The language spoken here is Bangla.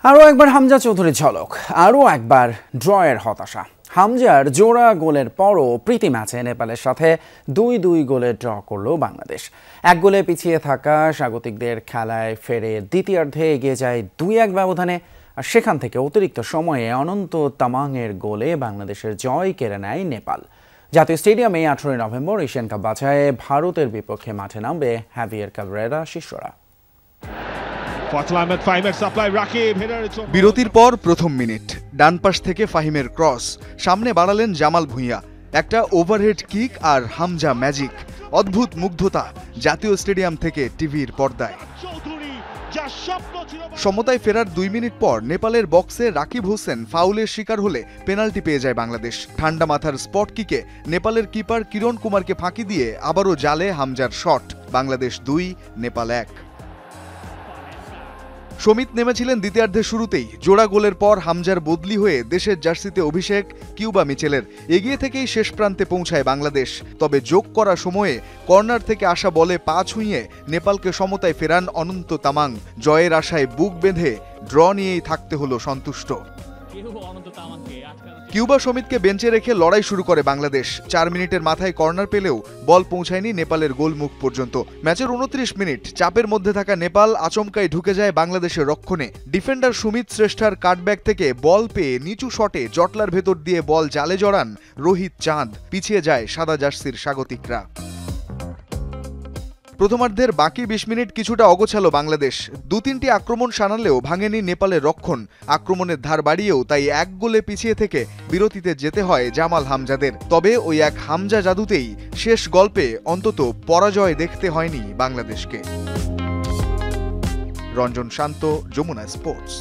আরও একবার হামজা চৌধুরীর ঝলক, আরও একবার ড্রয়ের হতাশা। হামজার জোড়া গোলের পরও প্রীতি ম্যাচে নেপালের সাথে 2-2 গোলে ড্র করল বাংলাদেশ। এক গোলে পিছিয়ে থাকা স্বাগতিকদের খেলায় ফেরে দ্বিতীয়ার্ধে এগিয়ে যায় 2-1 ব্যবধানে। আর সেখান থেকে অতিরিক্ত সময়ে অনন্ত তামাংয়ের গোলে বাংলাদেশের জয় কেড়ে নেয় নেপাল। জাতীয় স্টেডিয়ামে 18 নভেম্বর এশিয়ান কাপ বাছাইয়ে ভারতের বিপক্ষে মাঠে নামবে হ্যাভিয়ার ক্যাবরেরা শিষ্যরা। বিরতির পর প্রথম মিনিট, ডান পাশ থেকে ফাহিমের ক্রস, সামনে বাড়ালেন জামাল ভুঁইয়া, একটা ওভারহেড কিক আর হামজা ম্যাজিক। অদ্ভুত মুগ্ধতা জাতীয় স্টেডিয়াম থেকে টিভির পর্দায়। সমতায় ফেরার 2 মিনিট পর নেপালের বক্সে রাকিব হোসেন ফাউলের শিকার হলে পেনাল্টি পেয়ে যায় বাংলাদেশ। ঠান্ডা মাথার স্পট কিকে নেপালের কিপার কিরণ কুমারকে ফাঁকি দিয়ে আবারও জালে হামজার শট। বাংলাদেশ 2, নেপাল 1। সমিত নেমেছিলেন দ্বিতীয়ার্ধের শুরুতেই। জোড়া গোলের পর হামজার বদলি হয়ে দেশের জার্সিতে অভিষেক কিউবা মিচেলের। এগিয়ে থেকেই শেষ প্রান্তে পৌঁছায় বাংলাদেশ। তবে যোগ করা সময়ে কর্নার থেকে আসা বলে পা ছুঁয়ে নেপালকে সমতায় ফেরান অনন্ত তামাং। জয়ের আশায় বুক বেঁধে ড্র নিয়েই থাকতে হলো সন্তুষ্ট। কিউবা সমিতকে বেঞ্চে রেখে লড়াই শুরু করে বাংলাদেশ। 4 মিনিটের মাথায় কর্নার পেলেও বল পৌঁছায়নি নেপালের গোলমুখ পর্যন্ত। ম্যাচের 29 মিনিট চাপের মধ্যে থাকা নেপাল আচমকাই ঢুকে যায় বাংলাদেশের রক্ষণে। ডিফেন্ডার সুমিত শ্রেষ্ঠার কাটব্যাক থেকে বল পেয়ে নিচু শটে জটলার ভেতর দিয়ে বল জালে জড়ান রোহিত চাঁদ। পিছিয়ে যায় সাদা জার্সির স্বাগতিকরা। প্রথমার্ধের বাকি 20 মিনিট কিছুটা অগোছালো বাংলাদেশ। 2-3টি আক্রমণ সানালেও ভাঙেনি নেপালের রক্ষণ। আক্রমণের ধার বাড়িয়েও তাই 1 গোলে পিছিয়ে থেকে বিরতিতে যেতে হয় জামাল হামজাদের। তবে ওই এক হামজা জাদুতেই শেষ গল্পে অন্তত পরাজয় দেখতে হয়নি বাংলাদেশকে। রঞ্জন শান্ত, যমুনা স্পোর্টস।